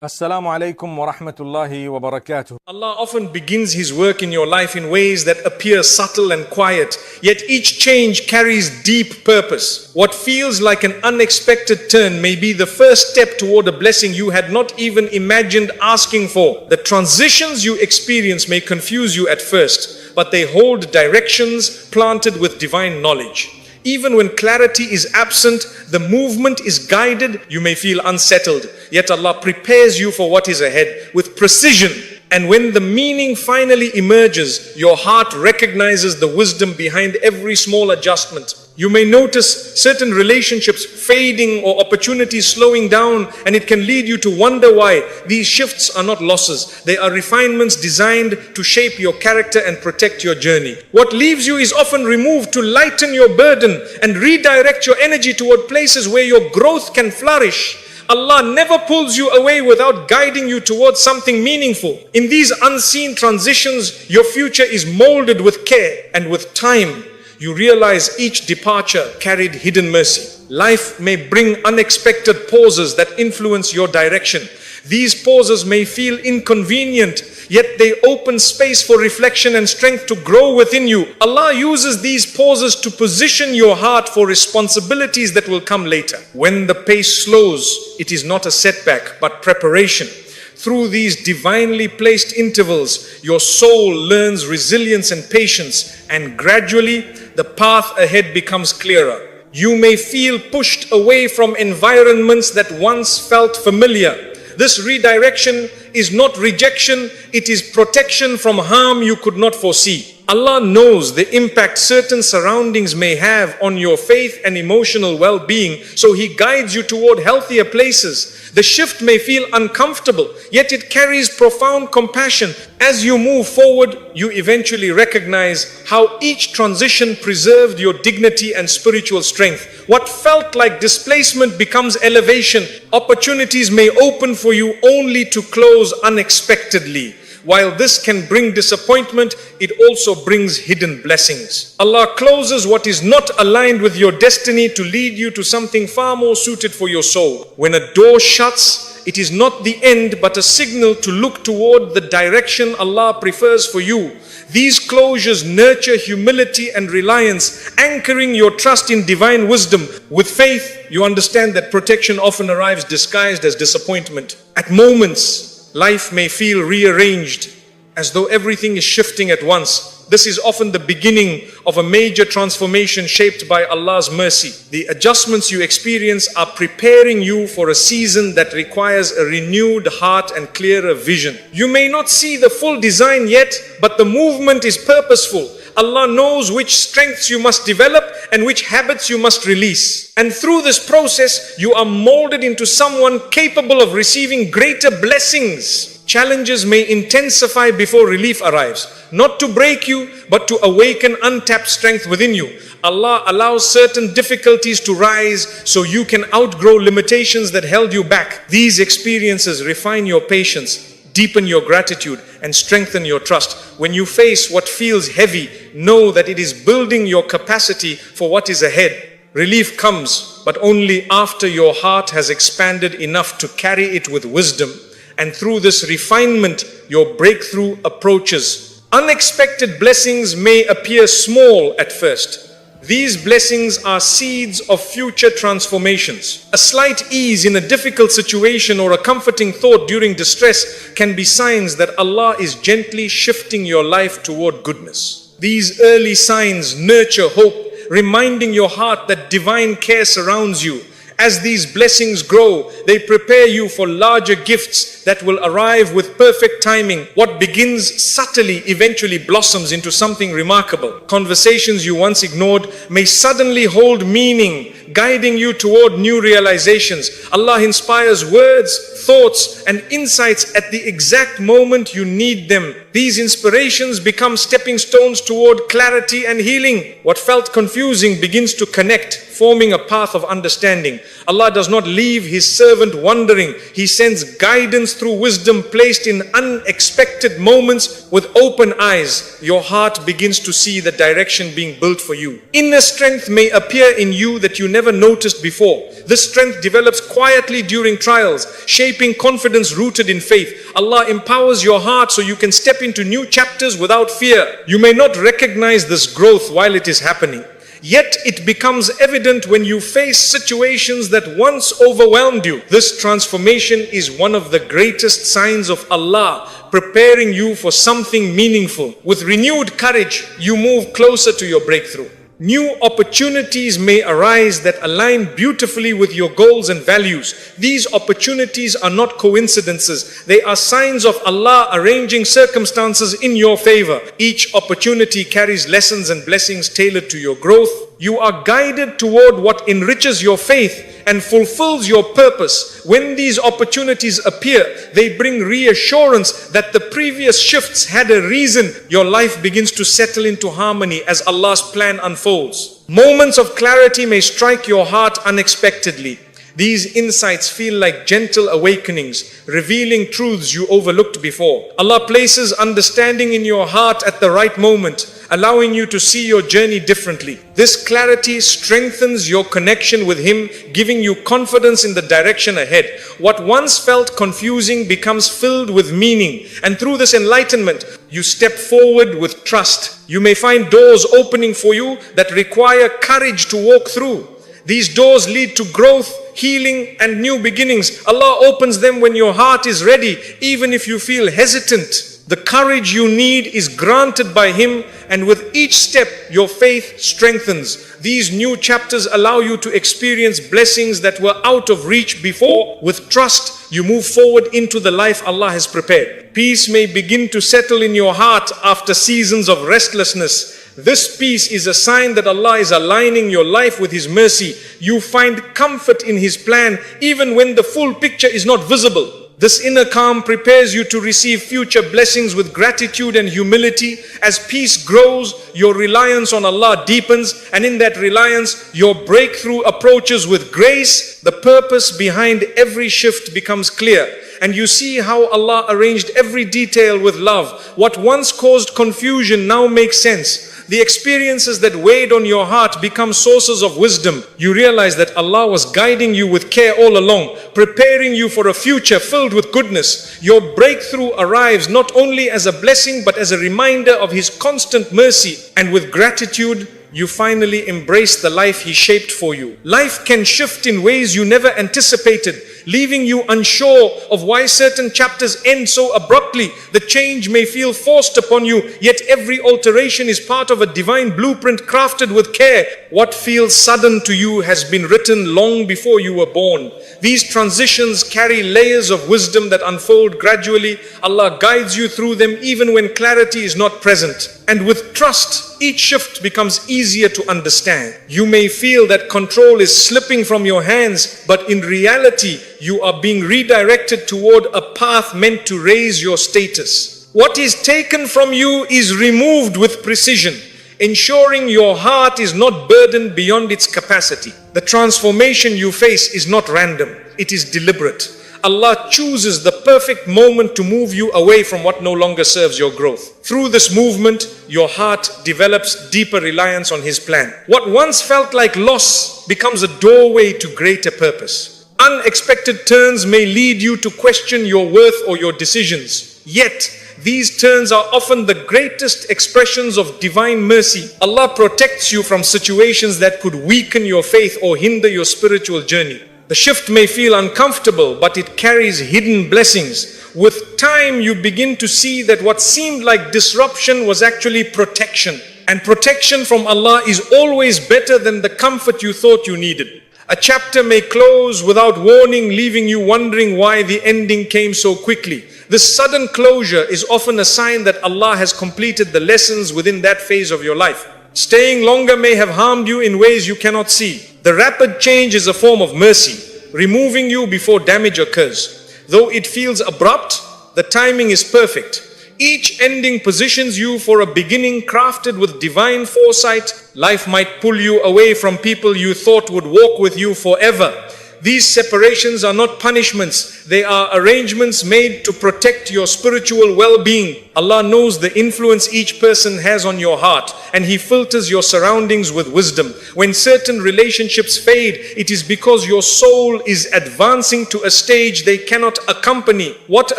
Assalamu alaikum wa rahmatullahi wa barakatuh. Allah often begins His work in your life in ways that appear subtle and quiet, yet each change carries deep purpose. What feels like an unexpected turn may be the first step toward a blessing you had not even imagined asking for. The transitions you experience may confuse you at first, but they hold directions planted with divine knowledge. Even when clarity is absent, the movement is guided, you may feel unsettled. Yet Allah prepares you for what is ahead with precision. And when the meaning finally emerges, your heart recognizes the wisdom behind every small adjustment. You may notice certain relationships fading or opportunities slowing down, and it can lead you to wonder why. These shifts are not losses. They are refinements designed to shape your character and protect your journey. What leaves you is often removed to lighten your burden and redirect your energy toward places where your growth can flourish. Allah never pulls you away without guiding you towards something meaningful. In these unseen transitions, your future is molded with care, and with time, you realize each departure carried hidden mercy. Life may bring unexpected pauses that influence your direction. These pauses may feel inconvenient, yet they open space for reflection and strength to grow within you. Allah uses these pauses to position your heart for responsibilities that will come later. When the pace slows, it is not a setback, but preparation. Through these divinely placed intervals, your soul learns resilience and patience, and gradually the path ahead becomes clearer. You may feel pushed away from environments that once felt familiar. This redirection is not rejection, it is protection from harm you could not foresee. Allah knows the impact certain surroundings may have on your faith and emotional well-being, so He guides you toward healthier places. The shift may feel uncomfortable, yet it carries profound compassion. As you move forward, you eventually recognize how each transition preserved your dignity and spiritual strength. What felt like displacement becomes elevation. Opportunities may open for you only to close unexpectedly. While this can bring disappointment, it also brings hidden blessings. Allah closes what is not aligned with your destiny to lead you to something far more suited for your soul. When a door shuts, it is not the end but a signal to look toward the direction Allah prefers for you. These closures nurture humility and reliance, anchoring your trust in divine wisdom. With faith, you understand that protection often arrives disguised as disappointment. At moments, life may feel rearranged, as though everything is shifting at once. This is often the beginning of a major transformation shaped by Allah's mercy. The adjustments you experience are preparing you for a season that requires a renewed heart and clearer vision. You may not see the full design yet, but the movement is purposeful. Allah knows which strengths you must develop and which habits you must release. And through this process, you are molded into someone capable of receiving greater blessings. Challenges may intensify before relief arrives, not to break you, but to awaken untapped strength within you. Allah allows certain difficulties to rise so you can outgrow limitations that held you back. These experiences refine your patience, deepen your gratitude, and strengthen your trust. When you face what feels heavy, know that it is building your capacity for what is ahead. Relief comes, but only after your heart has expanded enough to carry it with wisdom. And through this refinement, your breakthrough approaches. Unexpected blessings may appear small at first. These blessings are seeds of future transformations. A slight ease in a difficult situation or a comforting thought during distress can be signs that Allah is gently shifting your life toward goodness. These early signs nurture hope, reminding your heart that divine care surrounds you. As these blessings grow, they prepare you for larger gifts that will arrive with perfect timing. What begins subtly eventually blossoms into something remarkable. Conversations you once ignored may suddenly hold meaning, guiding you toward new realizations. Allah inspires words, thoughts, and insights at the exact moment you need them. These inspirations become stepping stones toward clarity and healing. What felt confusing begins to connect, forming a path of understanding. Allah does not leave His servant wandering. He sends guidance through wisdom placed in unexpected moments. With open eyes, your heart begins to see the direction being built for you. Inner strength may appear in you that you never noticed before. This strength develops quietly during trials, shaping confidence rooted in faith. Allah empowers your heart so you can step into new chapters without fear. You may not recognize this growth while it is happening, yet it becomes evident when you face situations that once overwhelmed you. This transformation is one of the greatest signs of Allah preparing you for something meaningful. With renewed courage, you move closer to your breakthrough. New opportunities may arise that align beautifully with your goals and values. These opportunities are not coincidences. They are signs of Allah arranging circumstances in your favor. Each opportunity carries lessons and blessings tailored to your growth. You are guided toward what enriches your faith and fulfills your purpose. When these opportunities appear, they bring reassurance that the previous shifts had a reason. Your life begins to settle into harmony as Allah's plan unfolds. Moments of clarity may strike your heart unexpectedly. These insights feel like gentle awakenings, revealing truths you overlooked before. Allah places understanding in your heart at the right moment, allowing you to see your journey differently. This clarity strengthens your connection with Him, giving you confidence in the direction ahead. What once felt confusing becomes filled with meaning, and through this enlightenment, you step forward with trust. You may find doors opening for you that require courage to walk through. These doors lead to growth, healing, and new beginnings. Allah opens them when your heart is ready, even if you feel hesitant. The courage you need is granted by Him, and with each step, your faith strengthens. These new chapters allow you to experience blessings that were out of reach before. With trust, you move forward into the life Allah has prepared. Peace may begin to settle in your heart after seasons of restlessness. This peace is a sign that Allah is aligning your life with His mercy. You find comfort in His plan even when the full picture is not visible. This inner calm prepares you to receive future blessings with gratitude and humility. As peace grows, your reliance on Allah deepens, and in that reliance, your breakthrough approaches with grace. The purpose behind every shift becomes clear, and you see how Allah arranged every detail with love. What once caused confusion now makes sense. The experiences that weighed on your heart become sources of wisdom. You realize that Allah was guiding you with care all along, preparing you for a future filled with goodness. Your breakthrough arrives not only as a blessing, but as a reminder of His constant mercy. And with gratitude, you finally embrace the life He shaped for you. Life can shift in ways you never anticipated, leaving you unsure of why certain chapters end so abruptly. The change may feel forced upon you, yet every alteration is part of a divine blueprint crafted with care. What feels sudden to you has been written long before you were born. These transitions carry layers of wisdom that unfold gradually. Allah guides you through them even when clarity is not present. And with trust, each shift becomes easier to understand. You may feel that control is slipping from your hands, but in reality, you are being redirected toward a path meant to raise your status. What is taken from you is removed with precision, ensuring your heart is not burdened beyond its capacity. The transformation you face is not random, it is deliberate. Allah chooses the perfect moment to move you away from what no longer serves your growth. Through this movement, your heart develops deeper reliance on His plan. What once felt like loss becomes a doorway to greater purpose. Unexpected turns may lead you to question your worth or your decisions. Yet, these turns are often the greatest expressions of divine mercy. Allah protects you from situations that could weaken your faith or hinder your spiritual journey. The shift may feel uncomfortable, but it carries hidden blessings. With time, you begin to see that what seemed like disruption was actually protection. And protection from Allah is always better than the comfort you thought you needed. A chapter may close without warning, leaving you wondering why the ending came so quickly. This sudden closure is often a sign that Allah has completed the lessons within that phase of your life. Staying longer may have harmed you in ways you cannot see. The rapid change is a form of mercy, removing you before damage occurs. Though it feels abrupt, the timing is perfect. Each ending positions you for a beginning crafted with divine foresight. Life might pull you away from people you thought would walk with you forever. These separations are not punishments, they are arrangements made to protect your spiritual well-being. Allah knows the influence each person has on your heart, and He filters your surroundings with wisdom. When certain relationships fade, it is because your soul is advancing to a stage they cannot accompany. What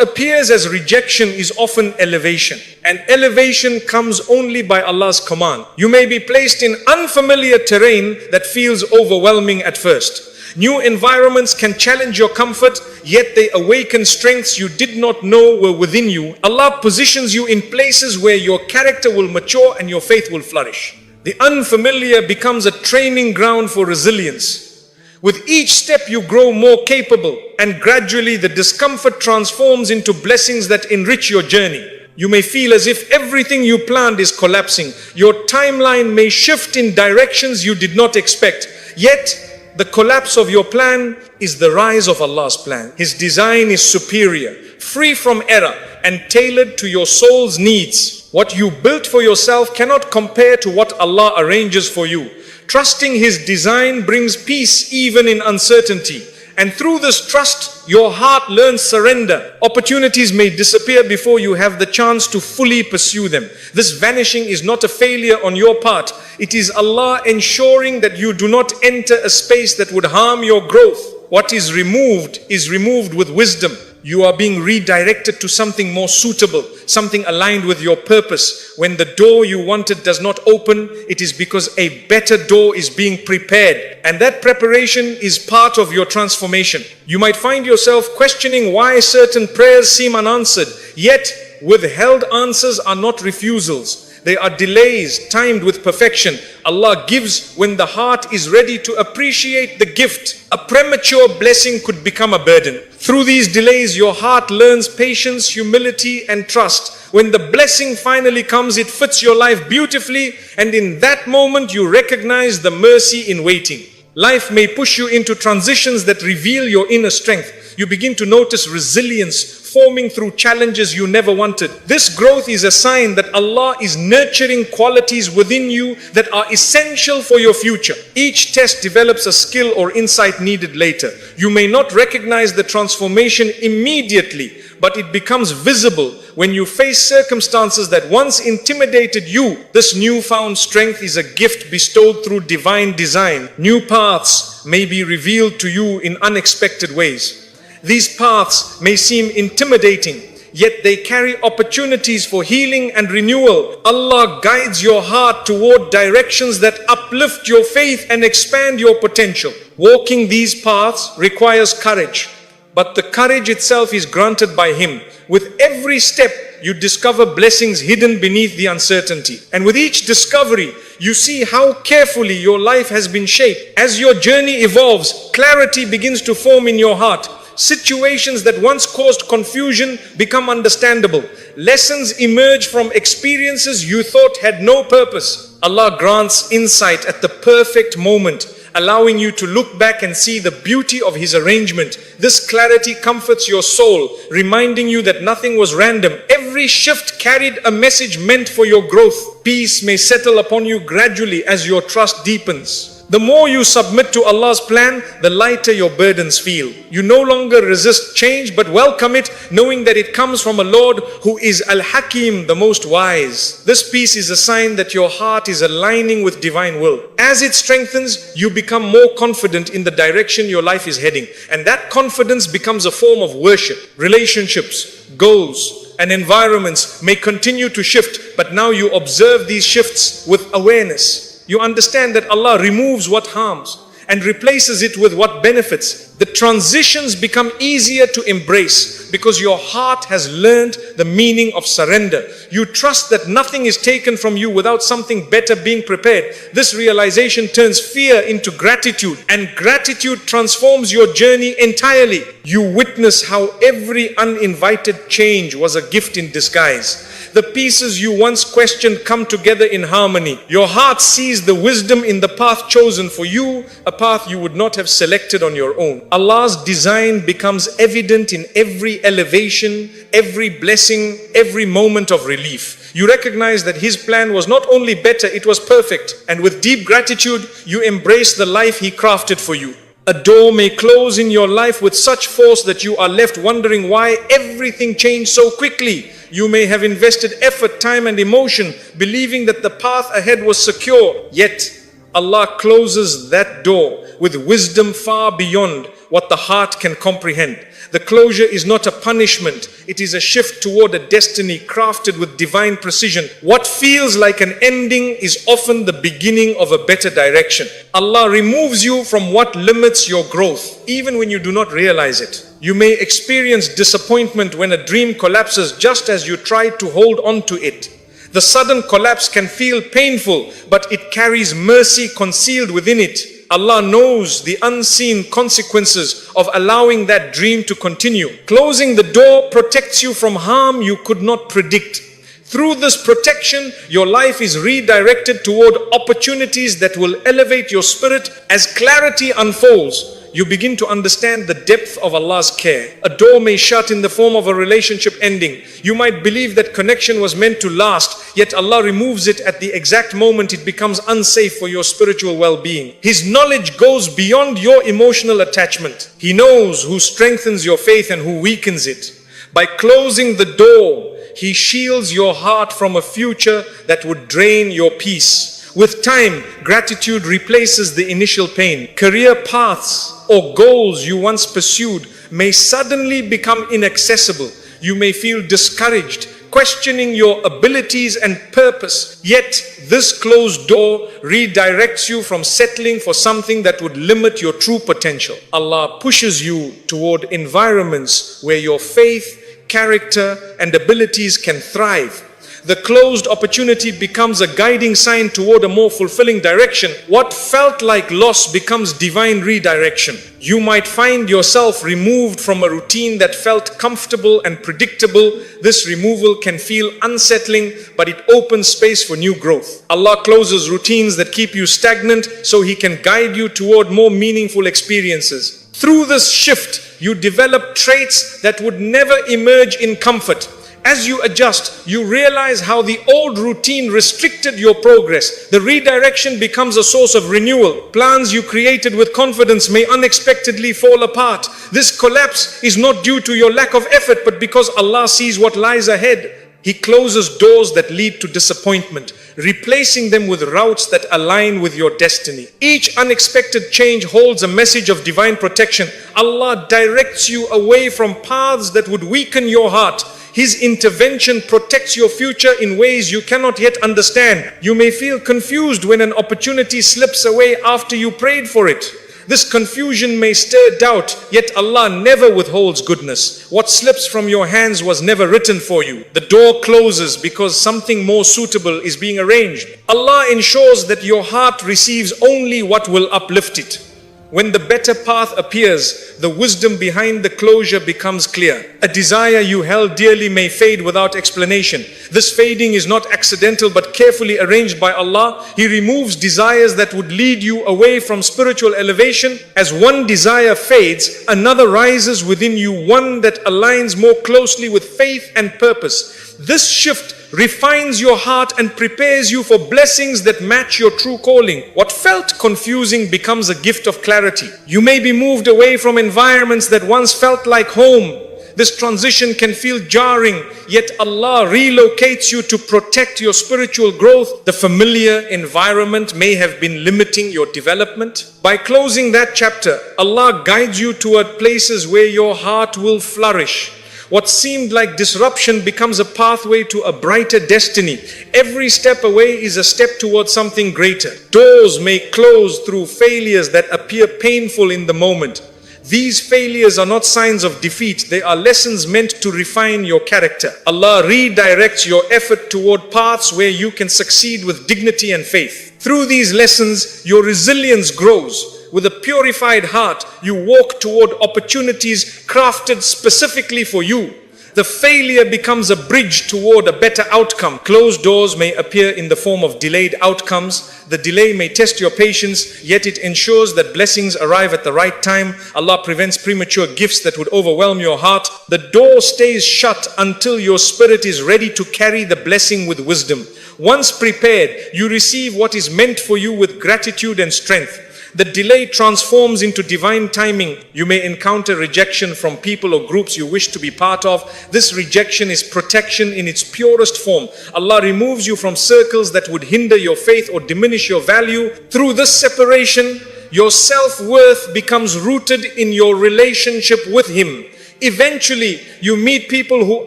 appears as rejection is often elevation, and elevation comes only by Allah's command. You may be placed in unfamiliar terrain that feels overwhelming at first. New environments can challenge your comfort, yet they awaken strengths you did not know were within you. Allah positions you in places where your character will mature and your faith will flourish. The unfamiliar becomes a training ground for resilience. With each step you grow more capable, and gradually the discomfort transforms into blessings that enrich your journey. You may feel as if everything you planned is collapsing. Your timeline may shift in directions you did not expect, yet the collapse of your plan is the rise of Allah's plan. His design is superior, free from error, and tailored to your soul's needs. What you built for yourself cannot compare to what Allah arranges for you. Trusting His design brings peace even in uncertainty. And through this trust, your heart learns surrender. Opportunities may disappear before you have the chance to fully pursue them. This vanishing is not a failure on your part. It is Allah ensuring that you do not enter a space that would harm your growth. What is removed with wisdom. You are being redirected to something more suitable, something aligned with your purpose. When the door you wanted does not open, it is because a better door is being prepared. And that preparation is part of your transformation. You might find yourself questioning why certain prayers seem unanswered, yet withheld answers are not refusals. They are delays timed with perfection. Allah gives when the heart is ready to appreciate the gift. A premature blessing could become a burden. Through these delays, your heart learns patience, humility, and trust. When the blessing finally comes, it fits your life beautifully, and in that moment, you recognize the mercy in waiting. Life may push you into transitions that reveal your inner strength. You begin to notice resilience forming through challenges you never wanted. This growth is a sign that Allah is nurturing qualities within you that are essential for your future. Each test develops a skill or insight needed later. You may not recognize the transformation immediately, but it becomes visible when you face circumstances that once intimidated you. This newfound strength is a gift bestowed through divine design. New paths may be revealed to you in unexpected ways. These paths may seem intimidating, yet they carry opportunities for healing and renewal. Allah guides your heart toward directions that uplift your faith and expand your potential. Walking these paths requires courage, but the courage itself is granted by Him. With every step, you discover blessings hidden beneath the uncertainty. And with each discovery, you see how carefully your life has been shaped. As your journey evolves, clarity begins to form in your heart. Situations that once caused confusion become understandable. Lessons emerge from experiences you thought had no purpose. Allah grants insight at the perfect moment, allowing you to look back and see the beauty of His arrangement. This clarity comforts your soul, reminding you that nothing was random. Every shift carried a message meant for your growth. Peace may settle upon you gradually as your trust deepens. The more you submit to Allah's plan, the lighter your burdens feel. You no longer resist change, but welcome it, knowing that it comes from a Lord who is Al-Hakim, the most wise. This peace is a sign that your heart is aligning with divine will. As it strengthens, you become more confident in the direction your life is heading. And that confidence becomes a form of worship. Relationships, goals, and environments may continue to shift, but now you observe these shifts with awareness. You understand that Allah removes what harms and replaces it with what benefits. The transitions become easier to embrace because your heart has learned the meaning of surrender. You trust that nothing is taken from you without something better being prepared. This realization turns fear into gratitude, and gratitude transforms your journey entirely. You witness how every uninvited change was a gift in disguise. The pieces you once questioned come together in harmony. Your heart sees the wisdom in the path chosen for you, a path you would not have selected on your own. Allah's design becomes evident in every elevation, every blessing, every moment of relief. You recognize that His plan was not only better, it was perfect. And with deep gratitude, you embrace the life He crafted for you. A door may close in your life with such force that you are left wondering why everything changed so quickly. You may have invested effort, time and emotion, believing that the path ahead was secure. Yet, Allah closes that door with wisdom far beyond what the heart can comprehend. The closure is not a punishment, it is a shift toward a destiny crafted with divine precision. What feels like an ending is often the beginning of a better direction. Allah removes you from what limits your growth, even when you do not realize it. You may experience disappointment when a dream collapses just as you try to hold on to it. The sudden collapse can feel painful, but it carries mercy concealed within it. Allah knows the unseen consequences of allowing that dream to continue. Closing the door protects you from harm you could not predict. Through this protection, your life is redirected toward opportunities that will elevate your spirit. As clarity unfolds, you begin to understand the depth of Allah's care. A door may shut in the form of a relationship ending. You might believe that connection was meant to last, yet Allah removes it at the exact moment it becomes unsafe for your spiritual well-being. His knowledge goes beyond your emotional attachment. He knows who strengthens your faith and who weakens it. By closing the door, He shields your heart from a future that would drain your peace. With time, gratitude replaces the initial pain. Career paths or goals you once pursued may suddenly become inaccessible. You may feel discouraged, questioning your abilities and purpose. Yet, this closed door redirects you from settling for something that would limit your true potential. Allah pushes you toward environments where your faith, character, and abilities can thrive. The closed opportunity becomes a guiding sign toward a more fulfilling direction. What felt like loss becomes divine redirection. You might find yourself removed from a routine that felt comfortable and predictable. This removal can feel unsettling, but it opens space for new growth. Allah closes routines that keep you stagnant so He can guide you toward more meaningful experiences. Through this shift, you develop traits that would never emerge in comfort. As you adjust, you realize how the old routine restricted your progress. The redirection becomes a source of renewal. Plans you created with confidence may unexpectedly fall apart. This collapse is not due to your lack of effort, but because Allah sees what lies ahead. He closes doors that lead to disappointment, replacing them with routes that align with your destiny. Each unexpected change holds a message of divine protection. Allah directs you away from paths that would weaken your heart. His intervention protects your future in ways you cannot yet understand. You may feel confused when an opportunity slips away after you prayed for it. This confusion may stir doubt, yet Allah never withholds goodness. What slips from your hands was never written for you. The door closes because something more suitable is being arranged. Allah ensures that your heart receives only what will uplift it. When the better path appears, the wisdom behind the closure becomes clear. A desire you held dearly may fade without explanation. This fading is not accidental but carefully arranged by Allah. He removes desires that would lead you away from spiritual elevation. As one desire fades, another rises within you, one that aligns more closely with faith and purpose. This shift refines your heart and prepares you for blessings that match your true calling. What felt confusing becomes a gift of clarity. You may be moved away from environments that once felt like home. This transition can feel jarring, yet Allah relocates you to protect your spiritual growth. The familiar environment may have been limiting your development. By closing that chapter, Allah guides you toward places where your heart will flourish. What seemed like disruption becomes a pathway to a brighter destiny. Every step away is a step towards something greater. Doors may close through failures that appear painful in the moment. These failures are not signs of defeat. They are lessons meant to refine your character. Allah redirects your effort toward paths where you can succeed with dignity and faith. Through these lessons, your resilience grows. With a purified heart, you walk toward opportunities crafted specifically for you. The failure becomes a bridge toward a better outcome. Closed doors may appear in the form of delayed outcomes. The delay may test your patience, yet it ensures that blessings arrive at the right time. Allah prevents premature gifts that would overwhelm your heart. The door stays shut until your spirit is ready to carry the blessing with wisdom. Once prepared, you receive what is meant for you with gratitude and strength. The delay transforms into divine timing. You may encounter rejection from people or groups you wish to be part of. This rejection is protection in its purest form. Allah removes you from circles that would hinder your faith or diminish your value. Through this separation, your self-worth becomes rooted in your relationship with Him. Eventually, you meet people who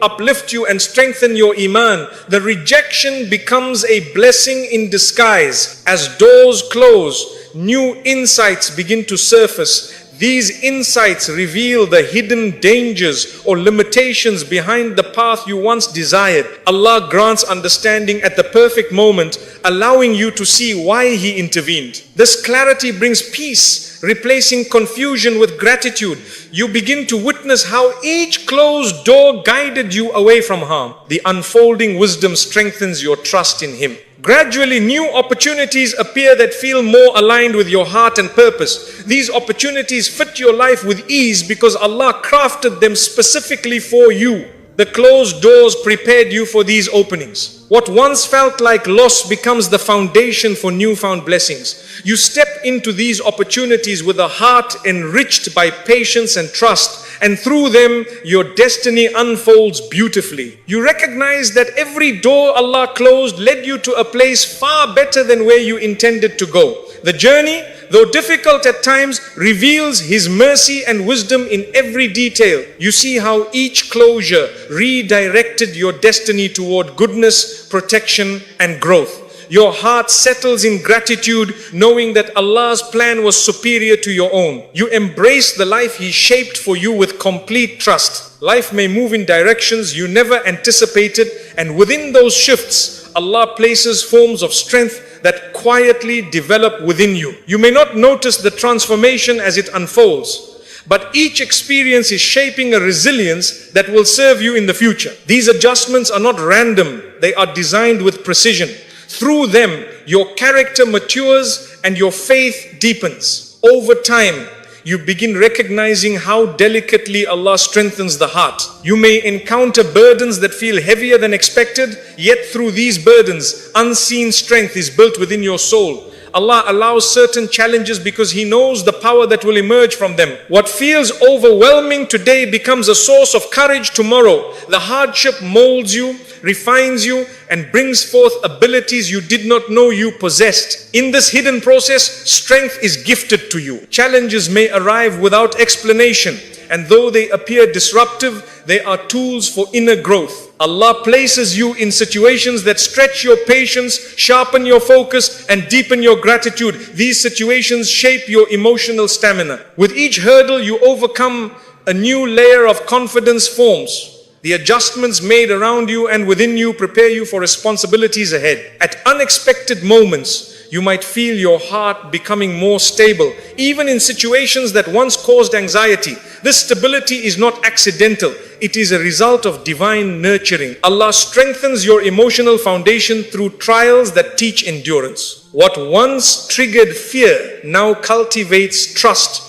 uplift you and strengthen your iman. The rejection becomes a blessing in disguise. As doors close, new insights begin to surface. These insights reveal the hidden dangers or limitations behind the path you once desired. Allah grants understanding at the perfect moment, allowing you to see why He intervened. This clarity brings peace, replacing confusion with gratitude. You begin to witness how each closed door guided you away from harm. The unfolding wisdom strengthens your trust in Him. Gradually, new opportunities appear that feel more aligned with your heart and purpose. These opportunities fit your life with ease because Allah crafted them specifically for you. The closed doors prepared you for these openings. What once felt like loss becomes the foundation for newfound blessings. You step into these opportunities with a heart enriched by patience and trust, and through them, your destiny unfolds beautifully. You recognize that every door Allah closed led you to a place far better than where you intended to go. The journey, though difficult at times, reveals His mercy and wisdom in every detail. You see how each closure redirected your destiny toward goodness, protection, and growth. Your heart settles in gratitude, knowing that Allah's plan was superior to your own. You embrace the life He shaped for you with complete trust. Life may move in directions you never anticipated, and within those shifts, Allah places forms of strength that quietly develop within you. You may not notice the transformation as it unfolds, but each experience is shaping a resilience that will serve you in the future. These adjustments are not random, they are designed with precision. Through them, your character matures and your faith deepens. Over time, you begin recognizing how delicately Allah strengthens the heart. You may encounter burdens that feel heavier than expected, yet through these burdens, unseen strength is built within your soul. Allah allows certain challenges because He knows the power that will emerge from them. What feels overwhelming today becomes a source of courage tomorrow. The hardship molds you, refines you, and brings forth abilities you did not know you possessed. In this hidden process, strength is gifted to you. Challenges may arrive without explanation, and though they appear disruptive, they are tools for inner growth. Allah places you in situations that stretch your patience, sharpen your focus, and deepen your gratitude. These situations shape your emotional stamina. With each hurdle you overcome, a new layer of confidence forms. The adjustments made around you and within you prepare you for responsibilities ahead. At unexpected moments, you might feel your heart becoming more stable, even in situations that once caused anxiety. This stability is not accidental. It is a result of divine nurturing. Allah strengthens your emotional foundation through trials that teach endurance. What once triggered fear now cultivates trust.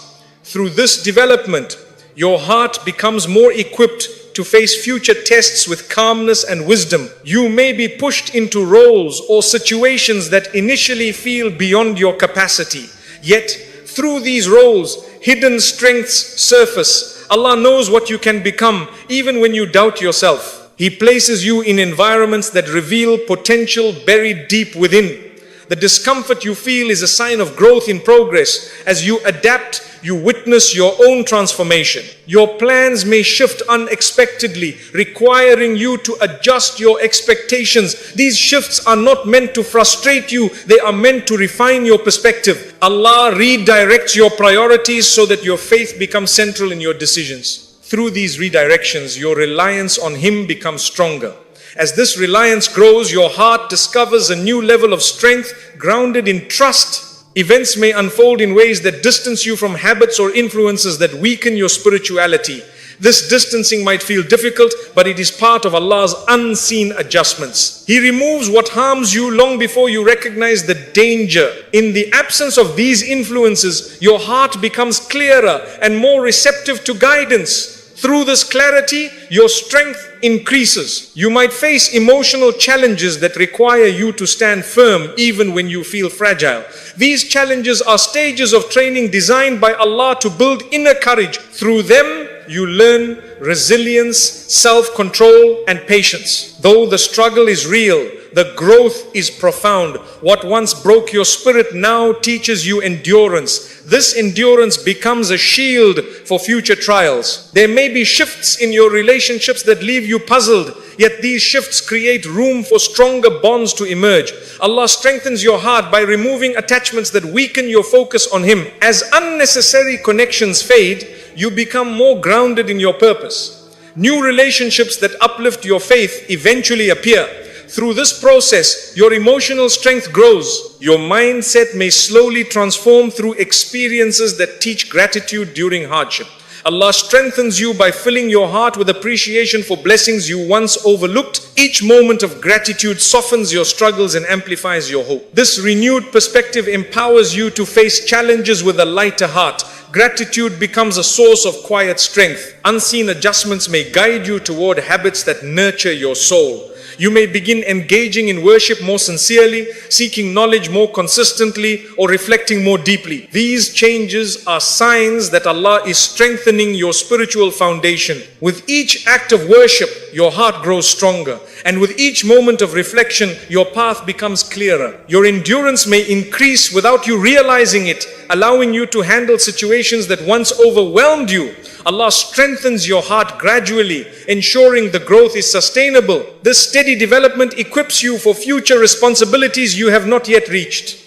Through this development, your heart becomes more equipped to face future tests with calmness and wisdom. You may be pushed into roles or situations that initially feel beyond your capacity. Yet, through these roles, hidden strengths surface. Allah knows what you can become, even when you doubt yourself. He places you in environments that reveal potential buried deep within. The discomfort you feel is a sign of growth in progress. As you adapt, you witness your own transformation. Your plans may shift unexpectedly, requiring you to adjust your expectations. These shifts are not meant to frustrate you, they are meant to refine your perspective. Allah redirects your priorities so that your faith becomes central in your decisions. Through these redirections, your reliance on Him becomes stronger. As this reliance grows, your heart discovers a new level of strength grounded in trust. Events may unfold in ways that distance you from habits or influences that weaken your spirituality. This distancing might feel difficult, but it is part of Allah's unseen adjustments. He removes what harms you long before you recognize the danger. In the absence of these influences, your heart becomes clearer and more receptive to guidance. Through this clarity, your strength increases. You might face emotional challenges that require you to stand firm even when you feel fragile. These challenges are stages of training designed by Allah to build inner courage. Through them, you learn resilience, self-control, and patience. Though the struggle is real, the growth is profound. What once broke your spirit now teaches you endurance. This endurance becomes a shield for future trials. There may be shifts in your relationships that leave you puzzled, yet these shifts create room for stronger bonds to emerge. Allah strengthens your heart by removing attachments that weaken your focus on Him. As unnecessary connections fade, you become more grounded in your purpose. New relationships that uplift your faith eventually appear. Through this process, your emotional strength grows. Your mindset may slowly transform through experiences that teach gratitude during hardship. Allah strengthens you by filling your heart with appreciation for blessings you once overlooked. Each moment of gratitude softens your struggles and amplifies your hope. This renewed perspective empowers you to face challenges with a lighter heart. Gratitude becomes a source of quiet strength. Unseen adjustments may guide you toward habits that nurture your soul. You may begin engaging in worship more sincerely, seeking knowledge more consistently, or reflecting more deeply. These changes are signs that Allah is strengthening your spiritual foundation. With each act of worship, your heart grows stronger, and with each moment of reflection, your path becomes clearer. Your endurance may increase without you realizing it, allowing you to handle situations that once overwhelmed you. Allah strengthens your heart gradually, ensuring the growth is sustainable. This steady development equips you for future responsibilities you have not yet reached.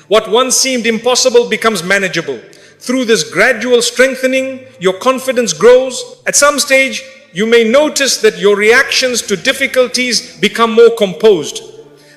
What once seemed impossible becomes manageable. Through this gradual strengthening, your confidence grows. At some stage, you may notice that your reactions to difficulties become more composed.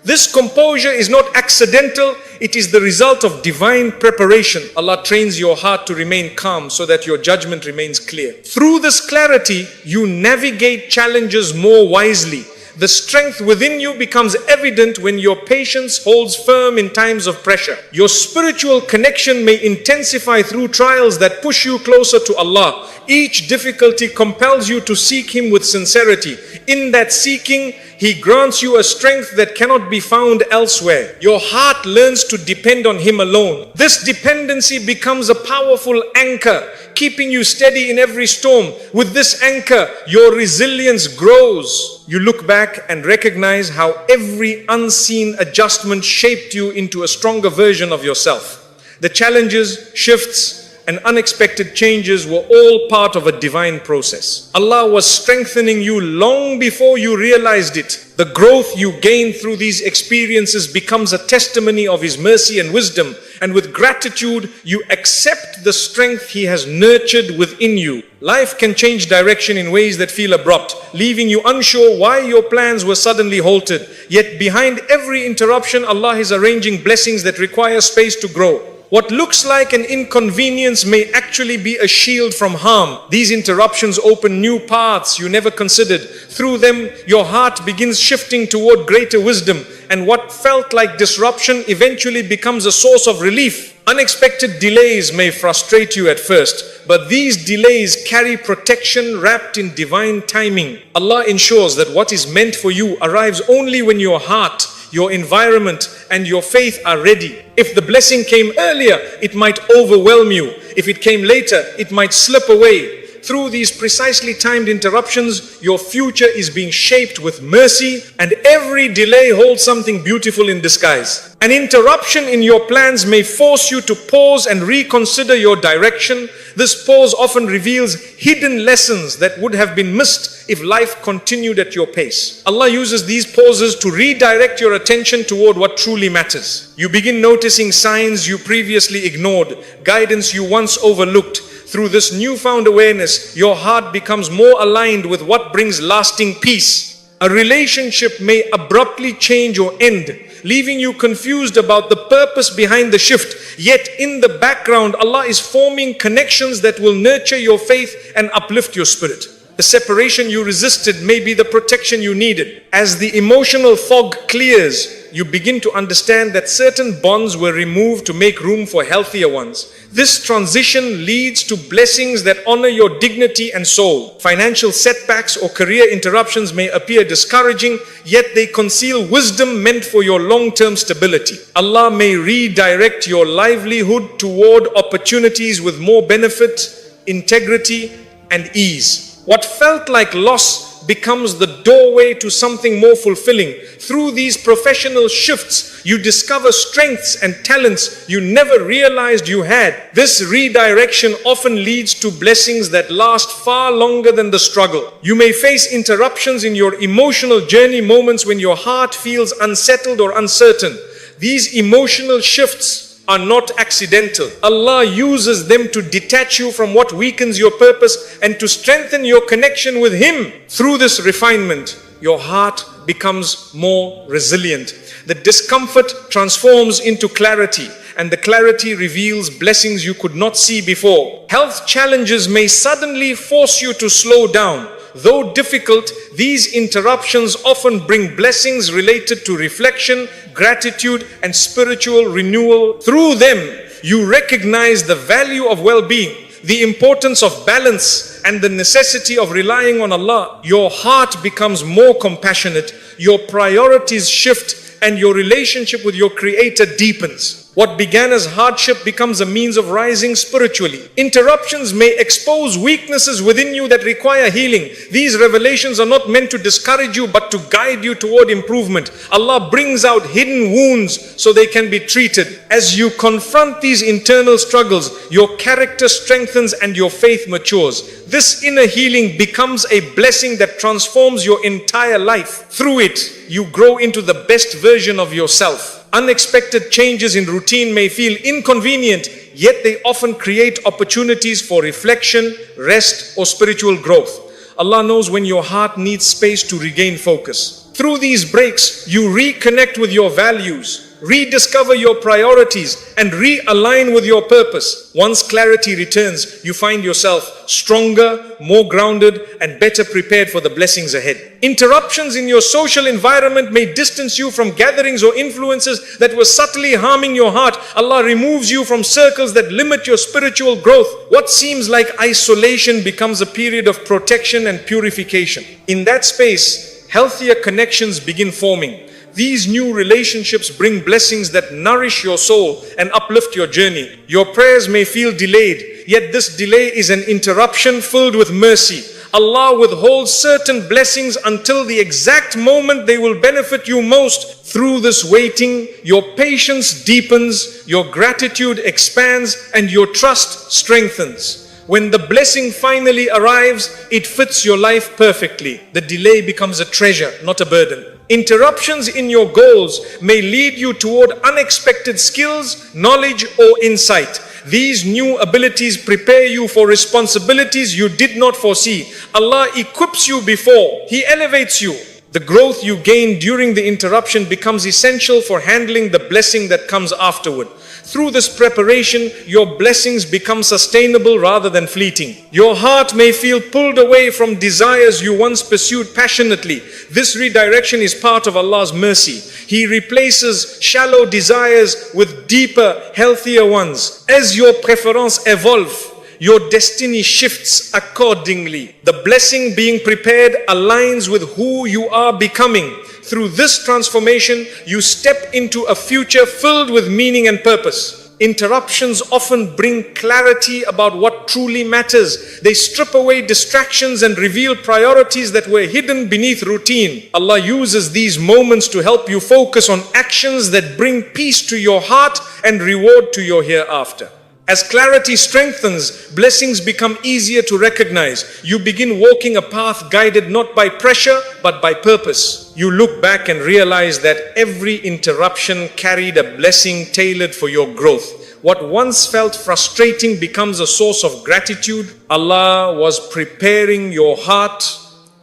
This composure is not accidental, it is the result of divine preparation. Allah trains your heart to remain calm so that your judgment remains clear. Through this clarity, you navigate challenges more wisely. The strength within you becomes evident when your patience holds firm in times of pressure. Your spiritual connection may intensify through trials that push you closer to Allah. Each difficulty compels you to seek Him with sincerity. In that seeking, He grants you a strength that cannot be found elsewhere. Your heart learns to depend on Him alone. This dependency becomes a powerful anchor, keeping you steady in every storm. With this anchor, your resilience grows. You look back and recognize how every unseen adjustment shaped you into a stronger version of yourself. The challenges, shifts, and unexpected changes were all part of a divine process. Allah was strengthening you long before you realized it. The growth you gain through these experiences becomes a testimony of His mercy and wisdom. And with gratitude, you accept the strength He has nurtured within you. Life can change direction in ways that feel abrupt, leaving you unsure why your plans were suddenly halted. Yet behind every interruption, Allah is arranging blessings that require space to grow. What looks like an inconvenience may actually be a shield from harm. These interruptions open new paths you never considered. Through them, your heart begins shifting toward greater wisdom, and what felt like disruption eventually becomes a source of relief. Unexpected delays may frustrate you at first, but these delays carry protection wrapped in divine timing. Allah ensures that what is meant for you arrives only when your heart, your environment, and your faith are ready. If the blessing came earlier, it might overwhelm you. If it came later, it might slip away. Through these precisely timed interruptions, your future is being shaped with mercy, and every delay holds something beautiful in disguise. An interruption in your plans may force you to pause and reconsider your direction. This pause often reveals hidden lessons that would have been missed if life continued at your pace. Allah uses these pauses to redirect your attention toward what truly matters. You begin noticing signs you previously ignored, guidance you once overlooked. Through this newfound awareness, your heart becomes more aligned with what brings lasting peace. A relationship may abruptly change or end, leaving you confused about the purpose behind the shift. Yet in the background, Allah is forming connections that will nurture your faith and uplift your spirit. The separation you resisted may be the protection you needed. As the emotional fog clears, you begin to understand that certain bonds were removed to make room for healthier ones. This transition leads to blessings that honor your dignity and soul. Financial setbacks or career interruptions may appear discouraging, yet they conceal wisdom meant for your long-term stability. Allah may redirect your livelihood toward opportunities with more benefit, integrity, and ease. What felt like loss becomes the doorway to something more fulfilling. Through these professional shifts, you discover strengths and talents you never realized you had. This redirection often leads to blessings that last far longer than the struggle. You may face interruptions in your emotional journey, moments when your heart feels unsettled or uncertain. These emotional shifts are not accidental. Allah uses them to detach you from what weakens your purpose and to strengthen your connection with Him. Through this refinement, your heart becomes more resilient. The discomfort transforms into clarity, and the clarity reveals blessings you could not see before. Health challenges may suddenly force you to slow down. Though difficult, these interruptions often bring blessings related to reflection, gratitude, and spiritual renewal. Through them, you recognize the value of well-being, the importance of balance, and the necessity of relying on Allah. Your heart becomes more compassionate, your priorities shift, and your relationship with your Creator deepens. What began as hardship becomes a means of rising spiritually. Interruptions may expose weaknesses within you that require healing. These revelations are not meant to discourage you, but to guide you toward improvement. Allah brings out hidden wounds so they can be treated. As you confront these internal struggles, your character strengthens and your faith matures. This inner healing becomes a blessing that transforms your entire life. Through it, you grow into the best version of yourself. Unexpected changes in routine may feel inconvenient, yet they often create opportunities for reflection, rest, or spiritual growth. Allah knows when your heart needs space to regain focus. Through these breaks, you reconnect with your values, rediscover your priorities, and realign with your purpose. Once clarity returns, you find yourself stronger, more grounded, and better prepared for the blessings ahead. Interruptions in your social environment may distance you from gatherings or influences that were subtly harming your heart. Allah removes you from circles that limit your spiritual growth. What seems like isolation becomes a period of protection and purification. In that space, healthier connections begin forming. These new relationships bring blessings that nourish your soul and uplift your journey. Your prayers may feel delayed, yet this delay is an interruption filled with mercy. Allah withholds certain blessings until the exact moment they will benefit you most. Through this waiting, your patience deepens, your gratitude expands, and your trust strengthens. When the blessing finally arrives, it fits your life perfectly. The delay becomes a treasure, not a burden. Interruptions in your goals may lead you toward unexpected skills, knowledge, or insight. These new abilities prepare you for responsibilities you did not foresee. Allah equips you before He elevates you. The growth you gain during the interruption becomes essential for handling the blessing that comes afterward. Through this preparation, your blessings become sustainable rather than fleeting. Your heart may feel pulled away from desires you once pursued passionately. This redirection is part of Allah's mercy. He replaces shallow desires with deeper, healthier ones. As your preferences evolve, your destiny shifts accordingly. The blessing being prepared aligns with who you are becoming. Through this transformation, you step into a future filled with meaning and purpose. Interruptions often bring clarity about what truly matters. They strip away distractions and reveal priorities that were hidden beneath routine. Allah uses these moments to help you focus on actions that bring peace to your heart and reward to your hereafter. As clarity strengthens, blessings become easier to recognize. You begin walking a path guided not by pressure, but by purpose. You look back and realize that every interruption carried a blessing tailored for your growth. What once felt frustrating becomes a source of gratitude. Allah was preparing your heart,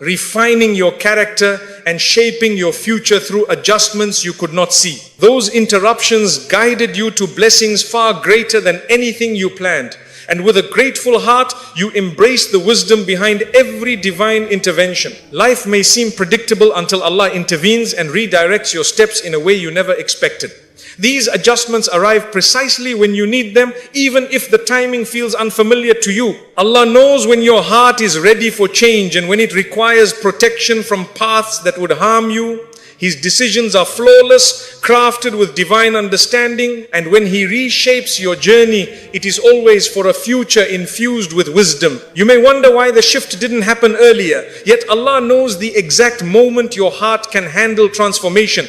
refining your character, and shaping your future through adjustments you could not see. Those interruptions guided you to blessings far greater than anything you planned. And with a grateful heart, you embrace the wisdom behind every divine intervention. Life may seem predictable until Allah intervenes and redirects your steps in a way you never expected. These adjustments arrive precisely when you need them, even if the timing feels unfamiliar to you. Allah knows when your heart is ready for change and when it requires protection from paths that would harm you. His decisions are flawless, crafted with divine understanding, and when He reshapes your journey, it is always for a future infused with wisdom. You may wonder why the shift didn't happen earlier, yet Allah knows the exact moment your heart can handle transformation.